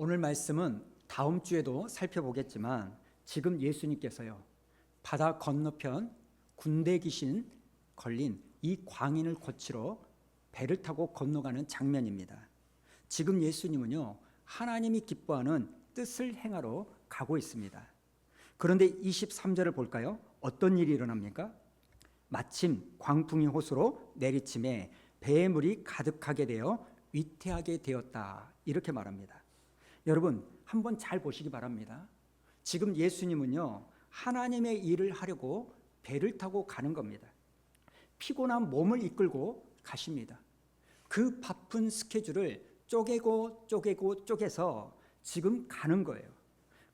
오늘 말씀은 다음 주에도 살펴보겠지만 지금 예수님께서요, 바다 건너편 군대 귀신 걸린 이 광인을 고치러 배를 타고 건너가는 장면입니다. 지금 예수님은요, 하나님이 기뻐하는 뜻을 행하러 가고 있습니다. 그런데 23절을 볼까요? 어떤 일이 일어납니까? 마침 광풍이 호수로 내리침에 배의 물이 가득하게 되어 위태하게 되었다, 이렇게 말합니다. 여러분, 한번 잘 보시기 바랍니다. 지금 예수님은요, 하나님의 일을 하려고 배를 타고 가는 겁니다. 피곤한 몸을 이끌고 가십니다. 그 바쁜 스케줄을 쪼개서 지금 가는 거예요.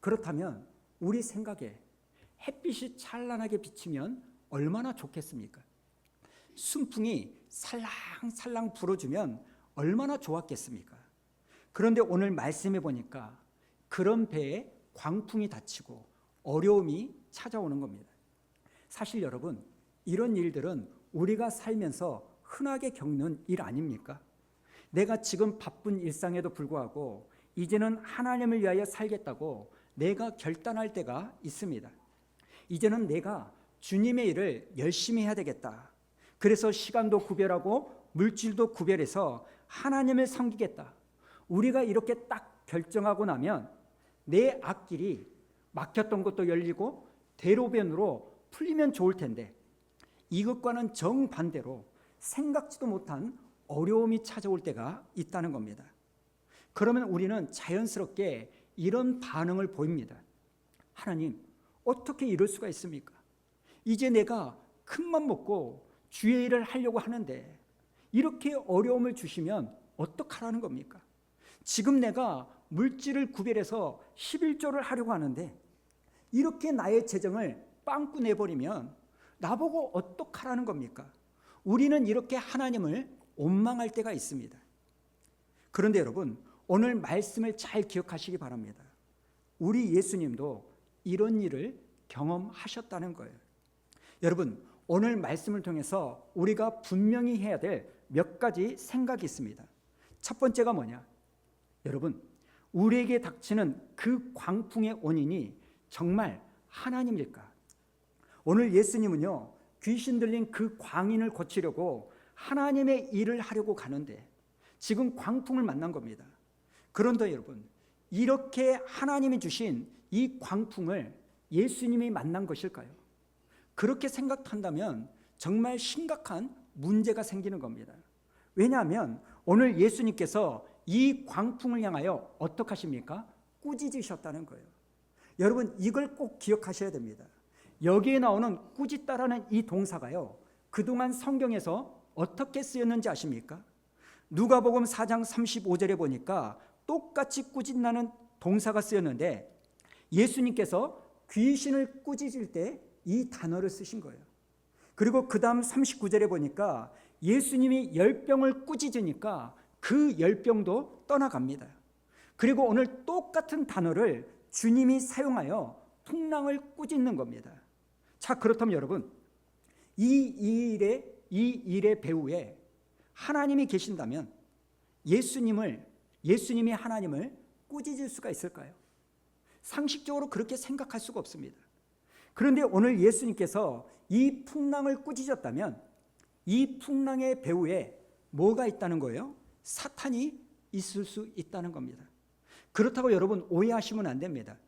그렇다면 우리 생각에 햇빛이 찬란하게 비치면 얼마나 좋겠습니까? 순풍이 살랑살랑 불어주면 얼마나 좋았겠습니까? 그런데 오늘 말씀해 보니까 그런 배에 광풍이 닥치고 어려움이 찾아오는 겁니다. 사실 여러분, 이런 일들은 우리가 살면서 흔하게 겪는 일 아닙니까? 내가 지금 바쁜 일상에도 불구하고 이제는 하나님을 위하여 살겠다고 내가 결단할 때가 있습니다. 이제는 내가 주님의 일을 열심히 해야 되겠다. 그래서 시간도 구별하고 물질도 구별해서 하나님을 섬기겠다. 우리가 이렇게 딱 결정하고 나면 내 앞길이 막혔던 것도 열리고 대로변으로 풀리면 좋을 텐데, 이것과는 정반대로 생각지도 못한 어려움이 찾아올 때가 있다는 겁니다. 그러면 우리는 자연스럽게 이런 반응을 보입니다. 하나님, 어떻게 이럴 수가 있습니까? 이제 내가 큰맘 먹고 주의 일을 하려고 하는데 이렇게 어려움을 주시면 어떡하라는 겁니까? 지금 내가 물질을 구별해서 11조를 하려고 하는데 이렇게 나의 재정을 빵꾸 내버리면 나보고 어떡하라는 겁니까? 우리는 이렇게 하나님을 원망할 때가 있습니다. 그런데 여러분, 오늘 말씀을 잘 기억하시기 바랍니다. 우리 예수님도 이런 일을 경험하셨다는 거예요. 여러분, 오늘 말씀을 통해서 우리가 분명히 해야 될 몇 가지 생각이 있습니다. 첫 번째가 뭐냐? 여러분, 우리에게 닥치는 그 광풍의 원인이 정말 하나님일까? 오늘 예수님은요, 귀신 들린 그 광인을 고치려고 하나님의 일을 하려고 가는데 지금 광풍을 만난 겁니다. 그런데 여러분, 이렇게 하나님이 주신 이 광풍을 예수님이 만난 것일까요? 그렇게 생각한다면 정말 심각한 문제가 생기는 겁니다. 왜냐하면 오늘 예수님께서 이 광풍을 향하여 어떻게 하십니까? 꾸짖으셨다는 거예요. 여러분, 이걸 꼭 기억하셔야 됩니다. 여기에 나오는 꾸짖다라는 이 동사가요, 그동안 성경에서 어떻게 쓰였는지 아십니까? 누가복음 4장 35절에 보니까 똑같이 꾸짖나는 동사가 쓰였는데 예수님께서 귀신을 꾸짖을 때 이 단어를 쓰신 거예요. 그리고 그 다음 39절에 보니까 예수님이 열병을 꾸짖으니까 그 열병도 떠나갑니다. 그리고 오늘 똑같은 단어를 주님이 사용하여 풍랑을 꾸짖는 겁니다. 자, 그렇다면 여러분, 이 일의 배후에 하나님이 계신다면 예수님이 하나님을 꾸짖을 수가 있을까요? 상식적으로 그렇게 생각할 수가 없습니다. 그런데 오늘 예수님께서 이 풍랑을 꾸짖었다면 이 풍랑의 배후에 뭐가 있다는 거예요? 사탄이 있을 수 있다는 겁니다. 그렇다고 여러분 오해하시면 안 됩니다.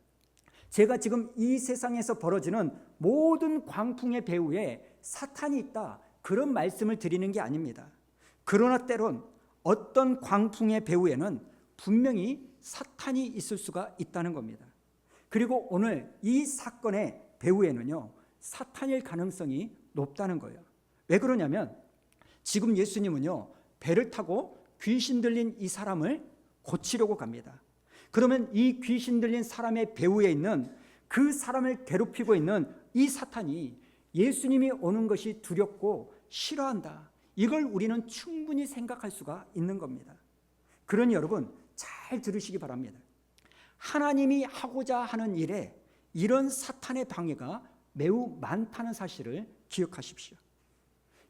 제가 지금 이 세상에서 벌어지는 모든 광풍의 배후에 사탄이 있다, 그런 말씀을 드리는 게 아닙니다. 그러나 때론 어떤 광풍의 배후에는 분명히 사탄이 있을 수가 있다는 겁니다. 그리고 오늘 이 사건의 배후에는요, 사탄일 가능성이 높다는 거예요. 왜 그러냐면 지금 예수님은요, 배를 타고 귀신 들린 이 사람을 고치려고 갑니다. 그러면 이 귀신 들린 사람의 배후에 있는 그 사람을 괴롭히고 있는 이 사탄이 예수님이 오는 것이 두렵고 싫어한다, 이걸 우리는 충분히 생각할 수가 있는 겁니다. 그러니 여러분 잘 들으시기 바랍니다. 하나님이 하고자 하는 일에 이런 사탄의 방해가 매우 많다는 사실을 기억하십시오.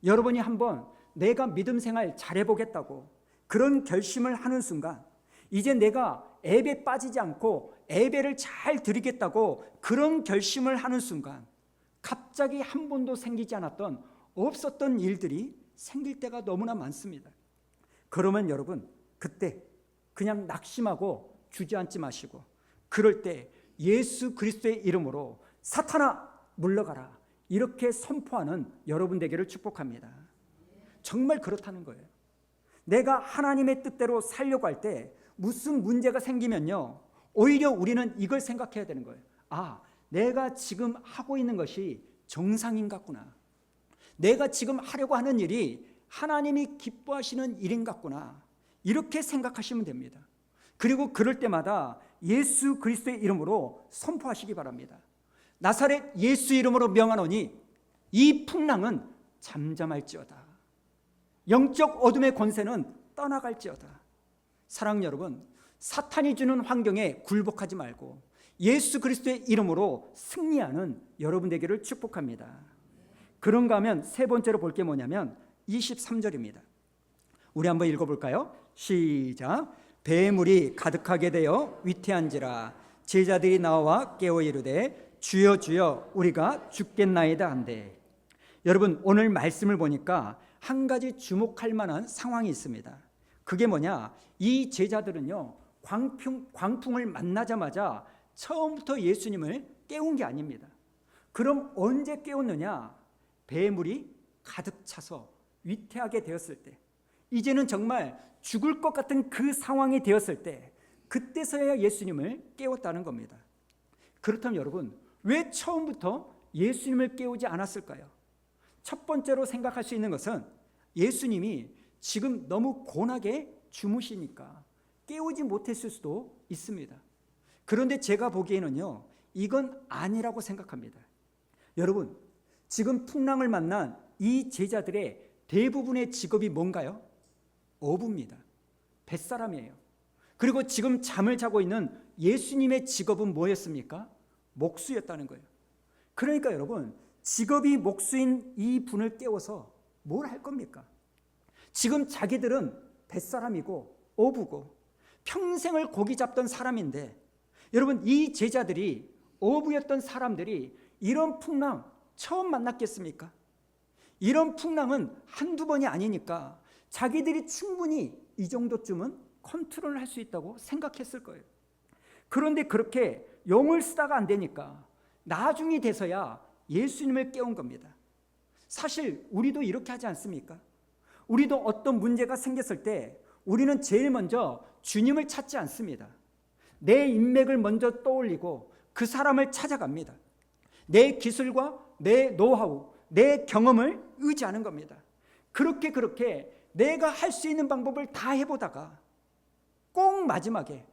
여러분이 한번 내가 믿음 생활 잘해보겠다고 그런 결심을 하는 순간 이제 내가 앱에 빠지지 않고 예배를 잘 드리겠다고 그런 결심을 하는 순간 갑자기 한 번도 생기지 않았던 없었던 일들이 생길 때가 너무나 많습니다. 그러면 여러분 그때 그냥 낙심하고 주저앉지 마시고 그럴 때 예수 그리스도의 이름으로 사탄아 물러가라 이렇게 선포하는 여러분 되기를 축복합니다. 정말 그렇다는 거예요. 내가 하나님의 뜻대로 살려고 할 때 무슨 문제가 생기면요 오히려 우리는 이걸 생각해야 되는 거예요. 아, 내가 지금 하고 있는 것이 정상인 같구나. 내가 지금 하려고 하는 일이 하나님이 기뻐하시는 일인 같구나. 이렇게 생각하시면 됩니다. 그리고 그럴 때마다 예수 그리스도의 이름으로 선포하시기 바랍니다. 나사렛 예수 이름으로 명하노니 이 풍랑은 잠잠할지어다. 영적 어둠의 권세는 떠나갈지어다. 사랑하는 여러분, 사탄이 주는 환경에 굴복하지 말고 예수 그리스도의 이름으로 승리하는 여러분 되기를 축복합니다. 그런가 하면 세 번째로 볼 게 뭐냐면 23절입니다. 우리 한번 읽어볼까요? 시작. 배물이 가득하게 되어 위태한지라 제자들이 나와 깨어 이르되 주여 주여 우리가 죽겠나이다 한대. 여러분 오늘 말씀을 보니까 한 가지 주목할 만한 상황이 있습니다. 그게 뭐냐? 이 제자들은요 광풍을 만나자마자 처음부터 예수님을 깨운 게 아닙니다. 그럼 언제 깨웠느냐? 배물이 가득 차서 위태하게 되었을 때, 이제는 정말 죽을 것 같은 그 상황이 되었을 때, 그때서야 예수님을 깨웠다는 겁니다. 그렇다면 여러분 왜 처음부터 예수님을 깨우지 않았을까요? 첫 번째로 생각할 수 있는 것은 예수님이 지금 너무 고나게 주무시니까 깨우지 못했을 수도 있습니다. 그런데 제가 보기에는요 이건 아니라고 생각합니다. 여러분 지금 풍랑을 만난 이 제자들의 대부분의 직업이 뭔가요? 어부입니다. 뱃사람이에요. 그리고 지금 잠을 자고 있는 예수님의 직업은 뭐였습니까? 목수였다는 거예요. 그러니까 여러분 직업이 목수인 이 분을 깨워서 뭘 할 겁니까? 지금 자기들은 뱃사람이고 어부고 평생을 고기 잡던 사람인데, 여러분 이 제자들이 어부였던 사람들이 이런 풍랑 처음 만났겠습니까? 이런 풍랑은 한두 번이 아니니까 자기들이 충분히 이 정도쯤은 컨트롤할 수 있다고 생각했을 거예요. 그런데 그렇게 용을 쓰다가 안 되니까 나중이 돼서야 예수님을 깨운 겁니다. 사실 우리도 이렇게 하지 않습니까? 우리도 어떤 문제가 생겼을 때 우리는 제일 먼저 주님을 찾지 않습니다. 내 인맥을 먼저 떠올리고 그 사람을 찾아갑니다. 내 기술과 내 노하우, 내 경험을 의지하는 겁니다. 그렇게 내가 할 수 있는 방법을 다 해보다가 꼭 마지막에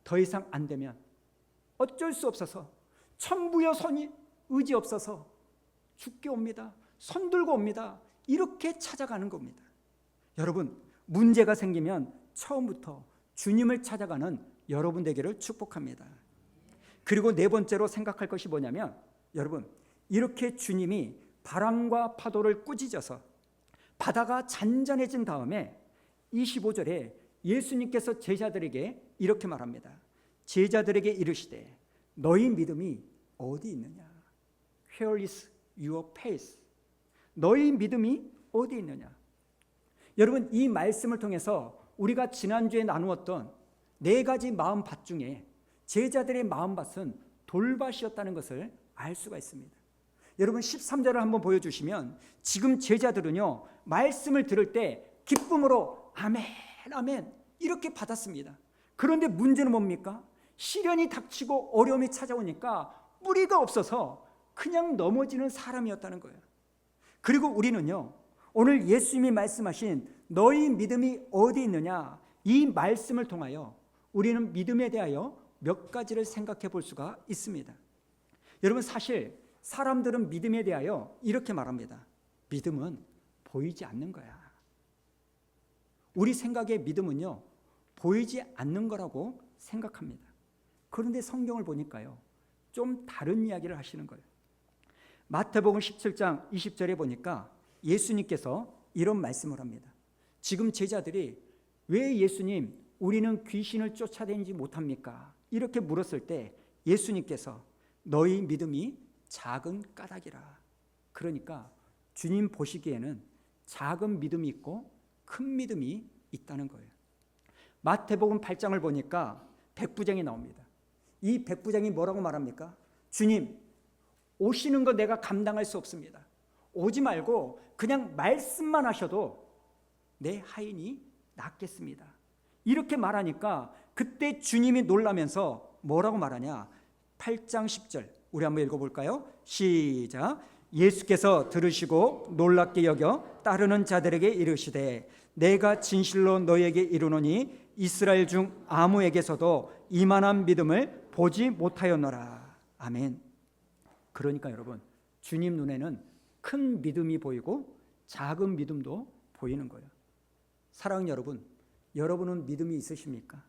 더 이상 안 되면 어쩔 수 없어서 천부여선이 의지 없어서 죽게 옵니다. 손 들고 옵니다. 이렇게 찾아가는 겁니다. 여러분 문제가 생기면 처음부터 주님을 찾아가는 여러분 되기를 축복합니다. 그리고 네 번째로 생각할 것이 뭐냐면, 여러분 이렇게 주님이 바람과 파도를 꾸짖어서 바다가 잔잔해진 다음에 25절에 예수님께서 제자들에게 이렇게 말합니다. 제자들에게 이르시되 너희 믿음이 어디 있느냐? Where is your faith? 너희 믿음이 어디 있느냐? 여러분 이 말씀을 통해서 우리가 지난주에 나누었던 네 가지 마음밭 중에 제자들의 마음밭은 돌밭이었다는 것을 알 수가 있습니다. 여러분 13절을 한번 보여주시면 지금 제자들은요 말씀을 들을 때 기쁨으로 아멘 아멘 이렇게 받았습니다. 그런데 문제는 뭡니까? 시련이 닥치고 어려움이 찾아오니까 뿌리가 없어서 그냥 넘어지는 사람이었다는 거예요. 그리고 우리는요 오늘 예수님이 말씀하신 너희 믿음이 어디 있느냐, 이 말씀을 통하여 우리는 믿음에 대하여 몇 가지를 생각해 볼 수가 있습니다. 여러분 사실 사람들은 믿음에 대하여 이렇게 말합니다. 믿음은 보이지 않는 거야. 우리 생각에 믿음은요 보이지 않는 거라고 생각합니다. 그런데 성경을 보니까요 좀 다른 이야기를 하시는 거예요. 마태복음 17장 20절에 보니까 예수님께서 이런 말씀을 합니다. 지금 제자들이 왜 예수님 우리는 귀신을 쫓아다니지 못합니까? 이렇게 물었을 때 예수님께서 너희 믿음이 작은 까닭이라. 그러니까 주님 보시기에는 작은 믿음이 있고 큰 믿음이 있다는 거예요. 마태복음 8장을 보니까 백부장이 나옵니다. 이 백부장이 뭐라고 말합니까? 주님, 오시는 거 내가 감당할 수 없습니다. 오지 말고 그냥 말씀만 하셔도 내 하인이 낫겠습니다. 이렇게 말하니까 그때 주님이 놀라면서 뭐라고 말하냐? 8장 10절 우리 한번 읽어볼까요? 시작. 예수께서 들으시고 놀랍게 여겨 따르는 자들에게 이르시되 내가 진실로 너희에게 이르노니 이스라엘 중 아무에게서도 이만한 믿음을 보지 못하였노라. 아멘. 그러니까 여러분, 주님 눈에는 큰 믿음이 보이고 작은 믿음도 보이는 거예요. 사랑하는 여러분, 여러분은 믿음이 있으십니까?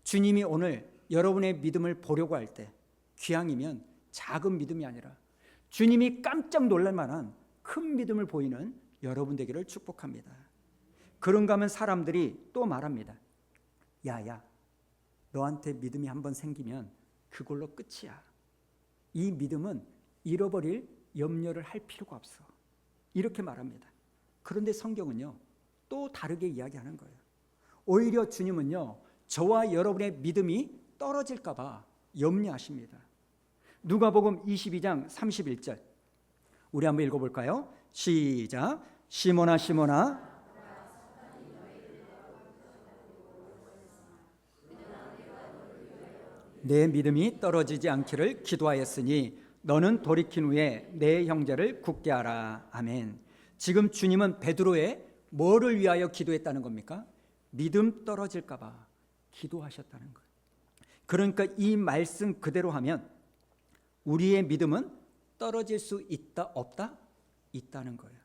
주님이 오늘 여러분의 믿음을 보려고 할 때 기왕이면 작은 믿음이 아니라 주님이 깜짝 놀랄 만한 큰 믿음을 보이는 여러분 되기를 축복합니다. 그런가 하면 사람들이 또 말합니다. 야야, 너한테 믿음이 한번 생기면 그걸로 끝이야. 이 믿음은 잃어버릴 염려를 할 필요가 없어. 이렇게 말합니다. 그런데 성경은요, 또 다르게 이야기하는 거예요. 오히려 주님은요, 저와 여러분의 믿음이 떨어질까 봐 염려하십니다. 누가복음 22장 31절 우리 한번 읽어볼까요? 시작. 시몬아 시몬아 내 믿음이 떨어지지 않기를 기도하였으니 너는 돌이킨 후에 내 형제를 굳게 하라. 아멘. 지금 주님은 베드로의 뭐를 위하여 기도했다는 겁니까? 믿음 떨어질까 봐 기도하셨다는 거예요. 그러니까 이 말씀 그대로 하면 우리의 믿음은 떨어질 수 있다 없다? 있다는 거예요.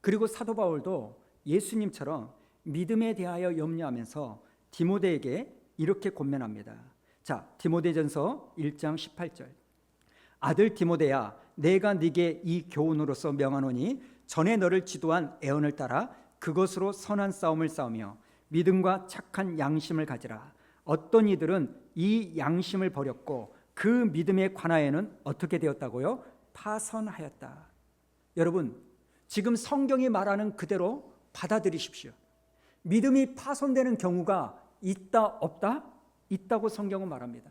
그리고 사도 바울도 예수님처럼 믿음에 대하여 염려하면서 디모데에게 이렇게 권면합니다. 자, 디모데전서 1장 18절 아들 디모데야, 내가 네게 이 교훈으로서 명하노니 전에 너를 지도한 애언을 따라 그것으로 선한 싸움을 싸우며 믿음과 착한 양심을 가지라. 어떤 이들은 이 양심을 버렸고 그 믿음에 관하여는 어떻게 되었다고요? 파선하였다. 여러분, 지금 성경이 말하는 그대로 받아들이십시오. 믿음이 파손되는 경우가 있다 없다? 있다고 성경은 말합니다.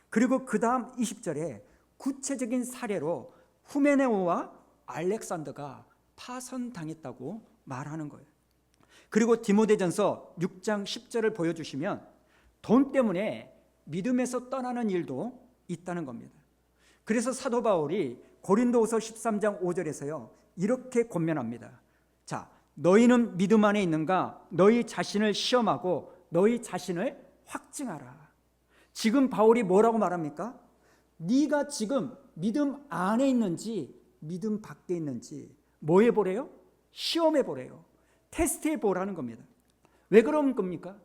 그리고 그 다음 20절에 구체적인 사례로 후메네오와 알렉산더가 파손당했다고 말하는 거예요. 그리고 디모데전서 6장 10절을 보여주시면 돈 때문에 믿음에서 떠나는 일도 있다는 겁니다. 그래서 사도 바울이 고린도후서 13장 5절에서요 이렇게 권면합니다. 자, 너희는 믿음 안에 있는가? 너희 자신을 시험하고 너희 자신을 확증하라. 지금 바울이 뭐라고 말합니까? 네가 지금 믿음 안에 있는지 믿음 밖에 있는지 뭐 해보래요? 시험해 보래요. 테스트해 보라는 겁니다. 왜 그런 겁니까?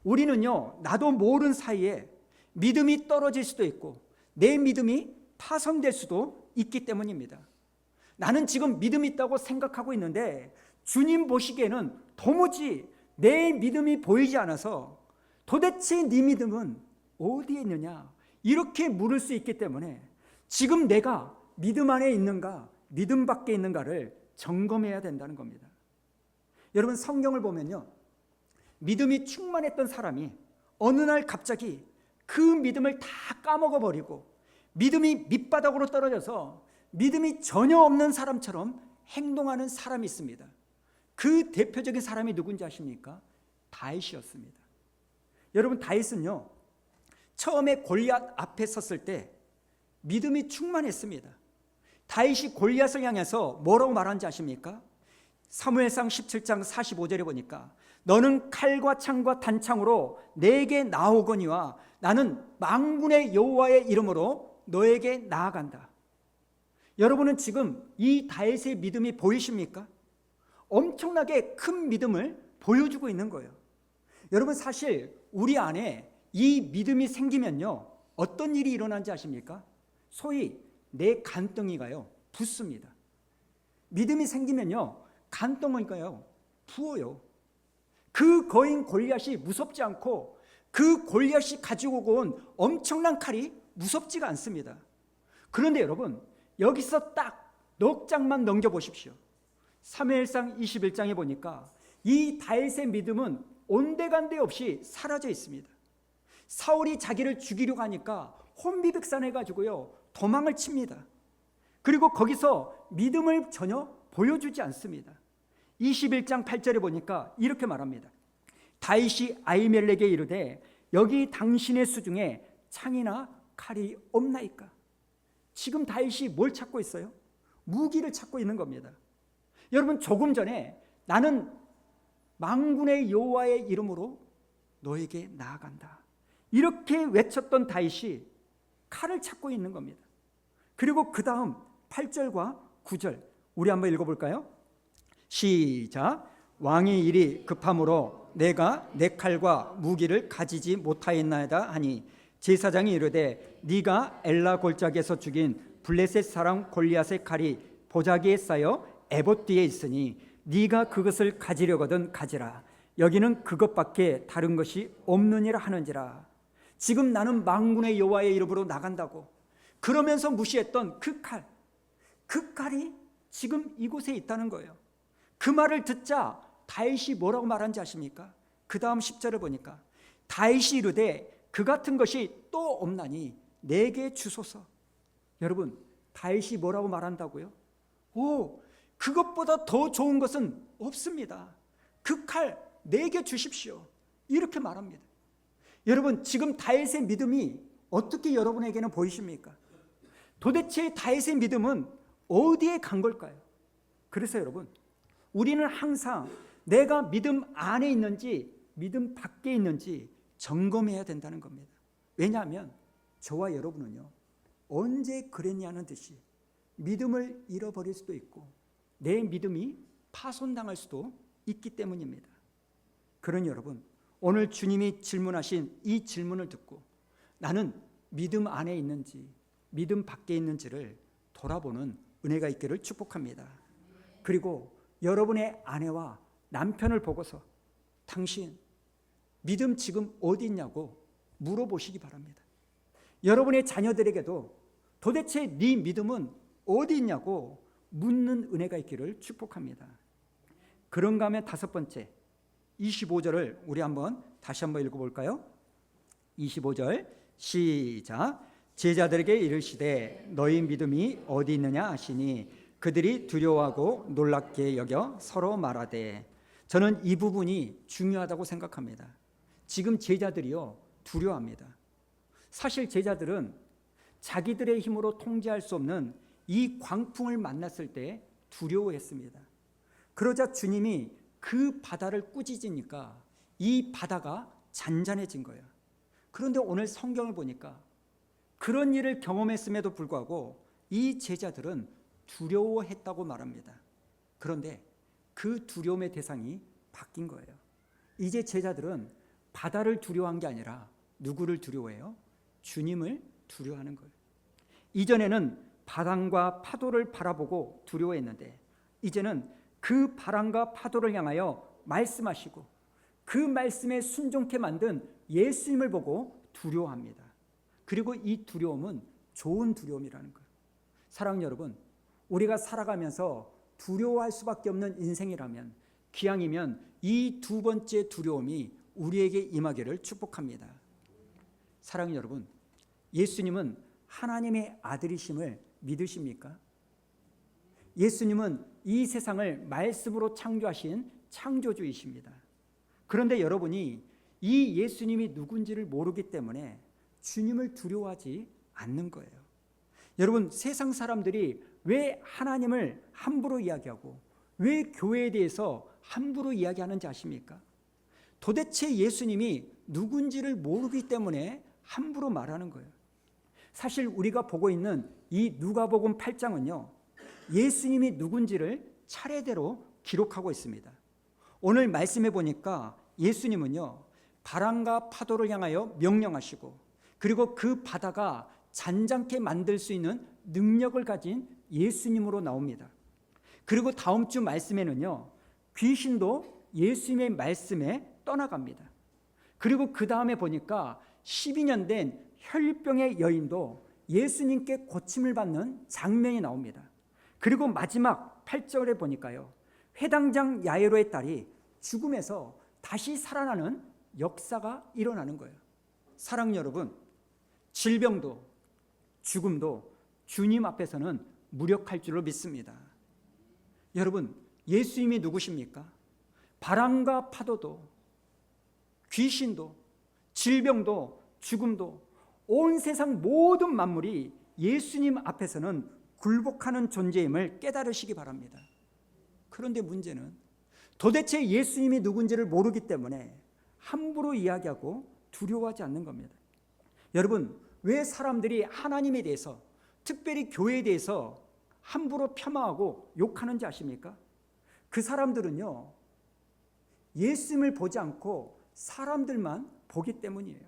우리는요, 나도 모르는 사이에 믿음이 떨어질 수도 있고 내 믿음이 파손될 수도 있기 때문입니다. 나는 지금 믿음이 있다고 생각하고 있는데 주님 보시기에는 도무지 내 믿음이 보이지 않아서 도대체 네 믿음은 어디에 있느냐 이렇게 물을 수 있기 때문에 지금 내가 믿음 안에 있는가 믿음 밖에 있는가를 점검해야 된다는 겁니다. 여러분, 성경을 보면요, 믿음이 충만했던 사람이 어느 날 갑자기 그 믿음을 다 까먹어버리고 믿음이 밑바닥으로 떨어져서 믿음이 전혀 없는 사람처럼 행동하는 사람이 있습니다. 그 대표적인 사람이 누군지 아십니까? 다윗이었습니다. 여러분, 다윗은요, 처음에 골리앗 앞에 섰을 때 믿음이 충만했습니다. 다윗이 골리앗을 향해서 뭐라고 말하는지 아십니까? 사무엘상 17장 45절에 보니까 너는 칼과 창과 단창으로 내게 나오거니와 나는 만군의 여호와의 이름으로 너에게 나아간다. 여러분은 지금 이 다윗의 믿음이 보이십니까? 엄청나게 큰 믿음을 보여주고 있는 거예요. 여러분, 사실 우리 안에 이 믿음이 생기면요 어떤 일이 일어나는지 아십니까? 소위 내 간덩이가요 붓습니다. 믿음이 생기면요 간덩이가요 부어요. 그 거인 골리앗이 무섭지 않고 그 골리앗이 가지고 온 엄청난 칼이 무섭지가 않습니다. 그런데 여러분, 여기서 딱 넉 장만 넘겨보십시오. 사무엘상 21장에 보니까 이 다윗의 믿음은 온데간데 없이 사라져 있습니다. 사울이 자기를 죽이려고 하니까 혼비백산해가지고요 도망을 칩니다. 그리고 거기서 믿음을 전혀 보여주지 않습니다. 21장 8절에 보니까 이렇게 말합니다. 다윗이 아히멜렉에게 이르되 여기 당신의 수중에 창이나 칼이 없나이까? 지금 다윗이 뭘 찾고 있어요? 무기를 찾고 있는 겁니다. 여러분, 조금 전에 나는 만군의 여호와의 이름으로 너에게 나아간다, 이렇게 외쳤던 다윗이 칼을 찾고 있는 겁니다. 그리고 그 다음 8절과 9절 우리 한번 읽어볼까요? 시작. 왕이 일이 급함으로 내가 내 칼과 무기를 가지지 못하였나이다 하니 제사장이 이르되 네가 엘라 골짜기에서 죽인 블레셋 사람 골리앗의 칼이 보자기에 쌓여 에봇 뒤에 있으니 네가 그것을 가지려거든 가지라. 여기는 그것밖에 다른 것이 없느니라 하는지라. 지금 나는 만군의 여호와의 이름으로 나간다고 그러면서 무시했던 그 칼이 지금 이곳에 있다는 거예요. 그 말을 듣자 다윗이 뭐라고 말한지 아십니까? 그 다음 10절을 보니까 다윗이 이르되 그 같은 것이 또 없나니 내게 주소서. 여러분, 다윗이 뭐라고 말한다고요? 그것보다 더 좋은 것은 없습니다. 그 칼 내게 주십시오, 이렇게 말합니다. 여러분, 지금 다윗의 믿음이 어떻게 여러분에게는 보이십니까? 도대체 다윗의 믿음은 어디에 간 걸까요? 그래서 여러분, 우리는 항상 내가 믿음 안에 있는지 믿음 밖에 있는지 점검해야 된다는 겁니다. 왜냐하면 저와 여러분은요 언제 그랬냐는 듯이 믿음을 잃어버릴 수도 있고 내 믿음이 파손당할 수도 있기 때문입니다. 그러니 여러분, 오늘 주님이 질문하신 이 질문을 듣고 나는 믿음 안에 있는지 믿음 밖에 있는지를 돌아보는 은혜가 있기를 축복합니다. 그리고 여러분의 아내와 남편을 보고서 당신 믿음 지금 어디 있냐고 물어보시기 바랍니다. 여러분의 자녀들에게도 도대체 네 믿음은 어디 있냐고 묻는 은혜가 있기를 축복합니다. 그런가 하면 다섯 번째 25절을 우리 다시 한번 읽어볼까요? 25절 시작. 제자들에게 이르시되 너희 믿음이 어디 있느냐 하시니 그들이 두려워하고 놀랍게 여겨 서로 말하되. 저는 이 부분이 중요하다고 생각합니다. 지금 제자들이요 두려워합니다. 사실 제자들은 자기들의 힘으로 통제할 수 없는 이 광풍을 만났을 때 두려워했습니다. 그러자 주님이 그 바다를 꾸짖으니까 이 바다가 잔잔해진 거예요. 그런데 오늘 성경을 보니까 그런 일을 경험했음에도 불구하고 이 제자들은 두려워했다고 말합니다. 그런데 그 두려움의 대상이 바뀐 거예요. 이제 제자들은 바다를 두려워한 게 아니라 누구를 두려워해요? 주님을 두려워하는 거예요. 이전에는 바람과 파도를 바라보고 두려워했는데 이제는 그 바람과 파도를 향하여 말씀하시고 그 말씀에 순종케 만든 예수님을 보고 두려워합니다. 그리고 이 두려움은 좋은 두려움이라는 거예요. 사랑하는 여러분, 우리가 살아가면서 두려워할 수밖에 없는 인생이라면 기왕이면 이 두 번째 두려움이 우리에게 임하기를 축복합니다. 사랑하는 여러분, 예수님은 하나님의 아들이심을 믿으십니까? 예수님은 이 세상을 말씀으로 창조하신 창조주이십니다. 그런데 여러분이 이 예수님이 누군지를 모르기 때문에 주님을 두려워하지 않는 거예요. 여러분, 세상 사람들이 왜 하나님을 함부로 이야기하고 왜 교회에 대해서 함부로 이야기하는지 아십니까? 도대체 예수님이 누군지를 모르기 때문에 함부로 말하는 거예요. 사실 우리가 보고 있는 이 누가복음 8장은요 예수님이 누군지를 차례대로 기록하고 있습니다. 오늘 말씀해 보니까 예수님은요 바람과 파도를 향하여 명령하시고 그리고 그 바다가 잔잔케 만들 수 있는 능력을 가진 예수님으로 나옵니다. 그리고 다음 주 말씀에는요 귀신도 예수님의 말씀에 떠나갑니다. 그리고 그 다음에 보니까 12년 된 혈병의 여인도 예수님께 고침을 받는 장면이 나옵니다. 그리고 마지막 8절에 보니까요, 회당장 야이로의 딸이 죽음에서 다시 살아나는 역사가 일어나는 거예요. 사랑하는 여러분, 질병도 죽음도 주님 앞에서는 무력할 줄로 믿습니다. 여러분, 예수님이 누구십니까? 바람과 파도도, 귀신도, 질병도, 죽음도, 온 세상 모든 만물이 예수님 앞에서는 굴복하는 존재임을 깨달으시기 바랍니다. 그런데 문제는 도대체 예수님이 누군지를 모르기 때문에 함부로 이야기하고 두려워하지 않는 겁니다. 여러분, 왜 사람들이 하나님에 대해서, 특별히 교회에 대해서 함부로 폄하하고 욕하는지 아십니까? 그 사람들은요, 예수님을 보지 않고 사람들만 보기 때문이에요.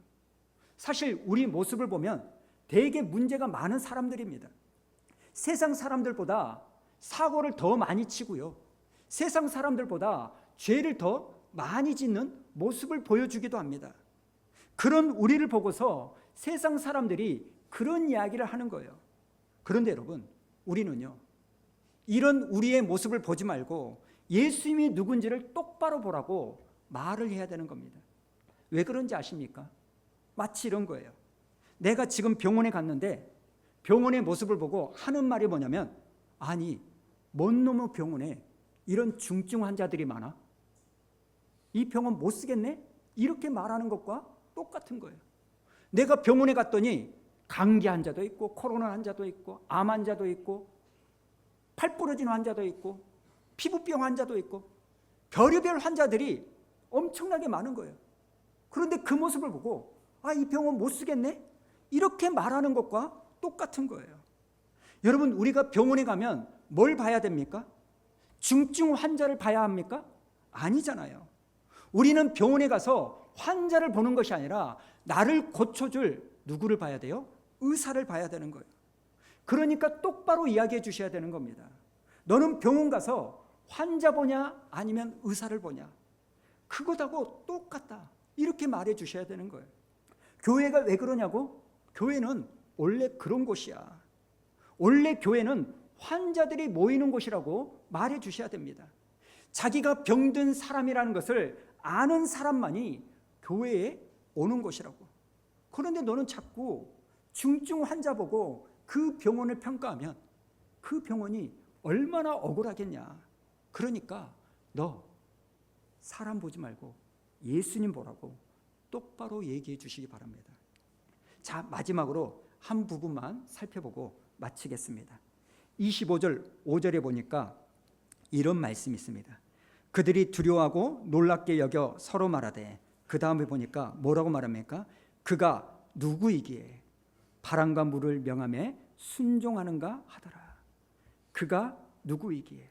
사실 우리 모습을 보면 되게 문제가 많은 사람들입니다. 세상 사람들보다 사고를 더 많이 치고요, 세상 사람들보다 죄를 더 많이 짓는 모습을 보여주기도 합니다. 그런 우리를 보고서 세상 사람들이 그런 이야기를 하는 거예요. 그런데 여러분, 우리는요, 이런 우리의 모습을 보지 말고 예수님이 누군지를 똑바로 보라고 말을 해야 되는 겁니다. 왜 그런지 아십니까? 마치 이런 거예요. 내가 지금 병원에 갔는데 병원의 모습을 보고 하는 말이 뭐냐면, 아니, 뭔 놈의 병원에 이런 중증 환자들이 많아? 이 병원 못 쓰겠네? 이렇게 말하는 것과 똑같은 거예요. 내가 병원에 갔더니 감기 환자도 있고, 코로나 환자도 있고, 암 환자도 있고, 팔 부러진 환자도 있고, 피부병 환자도 있고, 별의별 환자들이 엄청나게 많은 거예요. 그런데 그 모습을 보고, 아, 이 병원 못 쓰겠네? 이렇게 말하는 것과 똑같은 거예요. 여러분, 우리가 병원에 가면 뭘 봐야 됩니까? 중증 환자를 봐야 합니까? 아니잖아요. 우리는 병원에 가서 환자를 보는 것이 아니라 나를 고쳐줄 누구를 봐야 돼요? 의사를 봐야 되는 거예요. 그러니까 똑바로 이야기해 주셔야 되는 겁니다. 너는 병원 가서 환자 보냐 아니면 의사를 보냐? 그것하고 똑같다, 이렇게 말해 주셔야 되는 거예요. 교회가 왜 그러냐고? 교회는 원래 그런 곳이야. 원래 교회는 환자들이 모이는 곳이라고 말해 주셔야 됩니다. 자기가 병든 사람이라는 것을 아는 사람만이 교회에 오는 곳이라고. 그런데 너는 자꾸 중증 환자 보고 그 병원을 평가하면 그 병원이 얼마나 억울하겠냐. 그러니까 너 사람 보지 말고 예수님 보라고 똑바로 얘기해 주시기 바랍니다. 자, 마지막으로 한 부분만 살펴보고 마치겠습니다. 25절 5절에 보니까 이런 말씀이 있습니다. 그들이 두려워하고 놀랍게 여겨 서로 말하되, 그 다음에 보니까 뭐라고 말합니까? 그가 누구이기에 바람과 물을 명함에 순종하는가 하더라. 그가 누구이기에,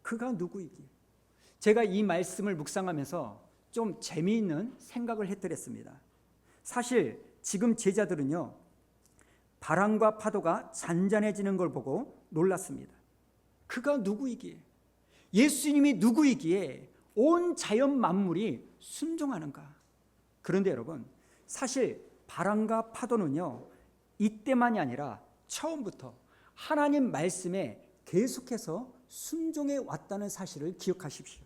그가 누구이기에. 제가 이 말씀을 묵상하면서 좀 재미있는 생각을 해드렸습니다. 사실 지금 제자들은요, 바람과 파도가 잔잔해지는 걸 보고 놀랐습니다. 그가 누구이기에, 예수님이 누구이기에 온 자연 만물이 순종하는가. 그런데 여러분, 사실 바람과 파도는요, 이때만이 아니라 처음부터 하나님 말씀에 계속해서 순종해 왔다는 사실을 기억하십시오.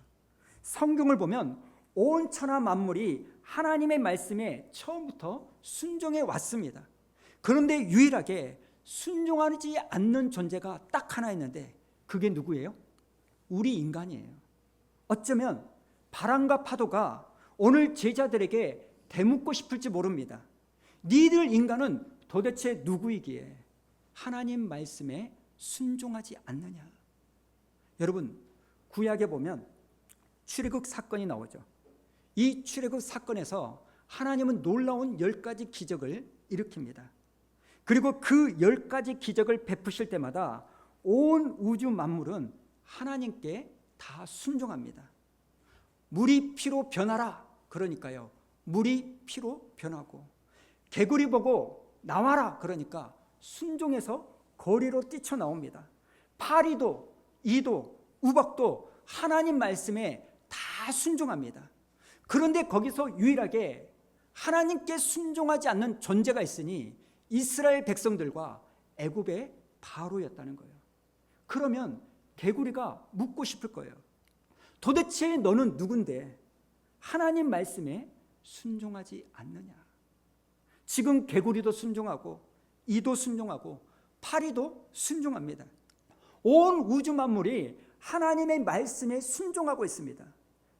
성경을 보면 온 천하 만물이 하나님의 말씀에 처음부터 순종해 왔습니다. 그런데 유일하게 순종하지 않는 존재가 딱 하나 있는데, 그게 누구예요? 우리 인간이에요. 어쩌면 바람과 파도가 오늘 제자들에게 대묻고 싶을지 모릅니다. 니들 인간은 도대체 누구이기에 하나님 말씀에 순종하지 않느냐. 여러분, 구약에 보면 출애굽 사건이 나오죠. 이 출애굽 사건에서 하나님은 놀라운 10가지 기적을 일으킵니다. 그리고 그 10가지 기적을 베푸실 때마다 온 우주 만물은 하나님께 다 순종합니다. 물이 피로 변하라, 그러니까요, 물이 피로 변하고, 개구리 보고 나와라, 그러니까 순종해서 거리로 뛰쳐나옵니다. 파리도, 이도, 우박도 하나님 말씀에 다 다 순종합니다. 그런데 거기서 유일하게 하나님께 순종하지 않는 존재가 있으니 이스라엘 백성들과 애굽의 바로였다는 거예요. 그러면 개구리가 묻고 싶을 거예요. 도대체 너는 누군데 하나님 말씀에 순종하지 않느냐? 지금 개구리도 순종하고 이도 순종하고 파리도 순종합니다. 온 우주 만물이 하나님의 말씀에 순종하고 있습니다.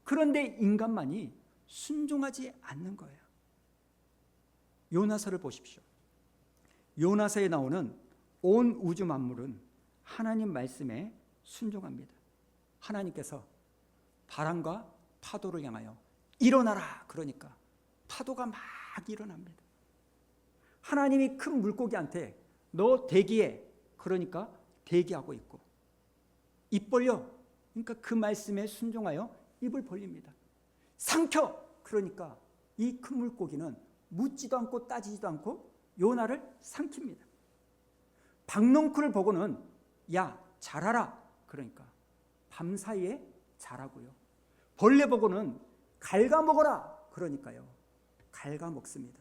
그런데 인간만이 순종하지 않는 거예요. 요나서를 보십시오. 요나서에 나오는 온 우주 만물은 하나님 말씀에 순종합니다. 하나님께서 바람과 파도를 향하여 일어나라 그러니까 파도가 막 일어납니다. 하나님이 큰 물고기한테 너 대기해 그러니까 대기하고 있고, 입 벌려 그러니까 그 말씀에 순종하여 입을 벌립니다. 삼켜 그러니까 이 큰 물고기는 묻지도 않고 따지지도 않고 요나를 삼킵니다. 박농쿨을 보고는 야 자라라 그러니까 밤사이에 자라고요. 벌레 보고는 갉아먹어라 그러니까요 갉아먹습니다.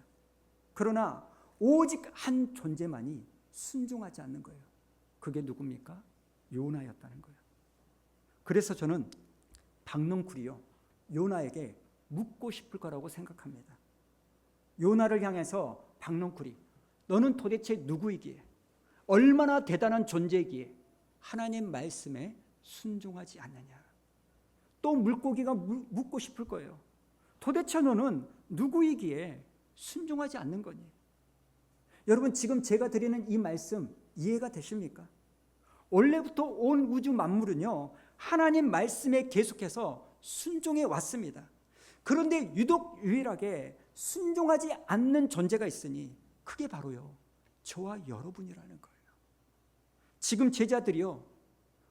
그러나 오직 한 존재만이 순종하지 않는 거예요. 그게 누굽니까? 요나였다는 거예요. 그래서 저는 박농쿨이요 요나에게 묻고 싶을 거라고 생각합니다. 요나를 향해서 박농쿨이 너는 도대체 누구이기에, 얼마나 대단한 존재이기에 하나님 말씀에 순종하지 않느냐. 또 물고기가 묻고 싶을 거예요. 도대체 너는 누구이기에 순종하지 않는 거니? 여러분 지금 제가 드리는 이 말씀 이해가 되십니까? 원래부터 온 우주 만물은요 하나님 말씀에 계속해서 순종해 왔습니다. 그런데 유독 유일하게 순종하지 않는 존재가 있으니 그게 바로요 저와 여러분이라는 거예요. 지금 제자들이요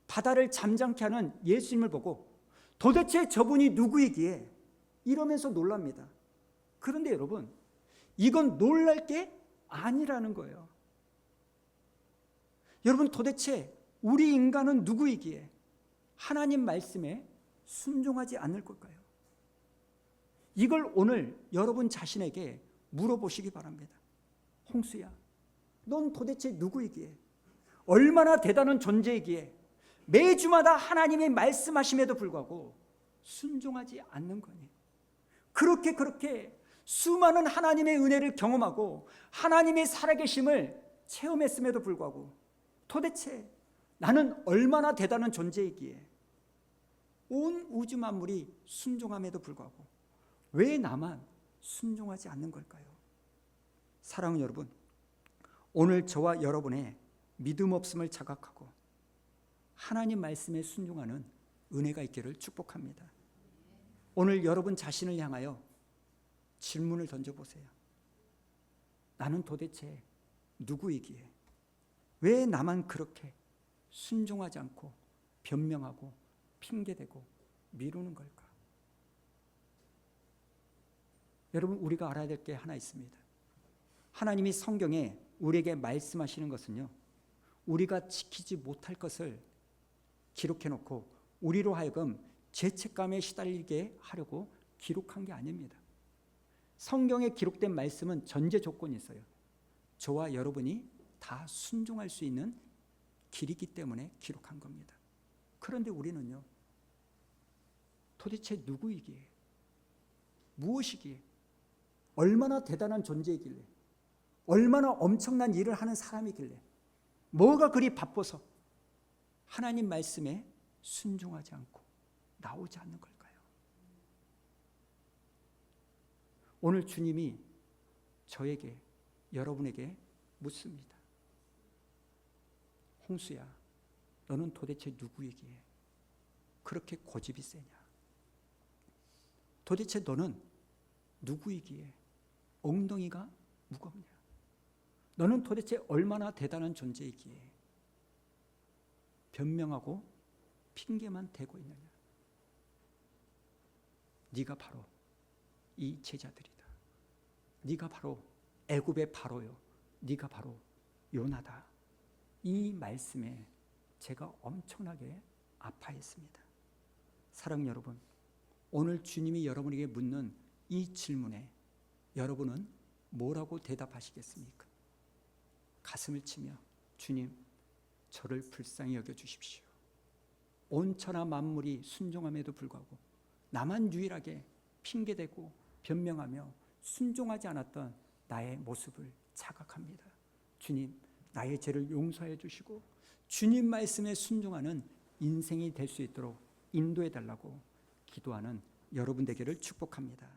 바다를 잠잠케 하는 예수님을 보고 도대체 저분이 누구이기에 이러면서 놀랍니다. 그런데 여러분 이건 놀랄 게 아니라는 거예요. 여러분 도대체 우리 인간은 누구이기에 하나님 말씀에 순종하지 않을 걸까요? 이걸 오늘 여러분 자신에게 물어보시기 바랍니다. 홍수야, 넌 도대체 누구이기에, 얼마나 대단한 존재이기에 매주마다 하나님의 말씀하심에도 불구하고 순종하지 않는 거니? 그렇게 수많은 하나님의 은혜를 경험하고 하나님의 살아계심을 체험했음에도 불구하고 도대체 나는 얼마나 대단한 존재이기에 온 우주 만물이 순종함에도 불구하고 왜 나만 순종하지 않는 걸까요? 사랑하는 여러분, 오늘 저와 여러분의 믿음 없음을 자각하고 하나님 말씀에 순종하는 은혜가 있기를 축복합니다. 오늘 여러분 자신을 향하여 질문을 던져보세요. 나는 도대체 누구이기에 왜 나만 그렇게 순종하지 않고 변명하고 핑계대고 미루는 걸까? 여러분 우리가 알아야 될 게 하나 있습니다. 하나님이 성경에 우리에게 말씀하시는 것은요 우리가 지키지 못할 것을 기록해놓고 우리로 하여금 죄책감에 시달리게 하려고 기록한 게 아닙니다. 성경에 기록된 말씀은 전제 조건이 있어요. 저와 여러분이 다 순종할 수 있는 길이기 때문에 기록한 겁니다. 그런데 우리는요 도대체 누구이기에, 무엇이기에, 얼마나 대단한 존재이길래, 얼마나 엄청난 일을 하는 사람이길래, 뭐가 그리 바빠서 하나님 말씀에 순종하지 않고 나오지 않는 걸까요? 오늘 주님이 저에게, 여러분에게 묻습니다. 홍수야, 너는 도대체 누구이기에 그렇게 고집이 세냐? 도대체 너는 누구이기에 엉덩이가 무겁냐? 너는 도대체 얼마나 대단한 존재이기에 변명하고 핑계만 대고 있느냐? 네가 바로 이 제자들이다. 네가 바로 애굽의 바로요. 네가 바로 요나다. 이 말씀에 제가 엄청나게 아파했습니다. 사랑하는 여러분, 오늘 주님이 여러분에게 묻는 이 질문에 여러분은 뭐라고 대답하시겠습니까? 가슴을 치며 주님, 저를 불쌍히 여겨주십시오. 온 천하 만물이 순종함에도 불구하고 나만 유일하게 핑계대고 변명하며 순종하지 않았던 나의 모습을 자각합니다. 주님, 나의 죄를 용서해 주시고 주님 말씀에 순종하는 인생이 될 수 있도록 인도해 달라고 기도하는 여러분 되기를 축복합니다.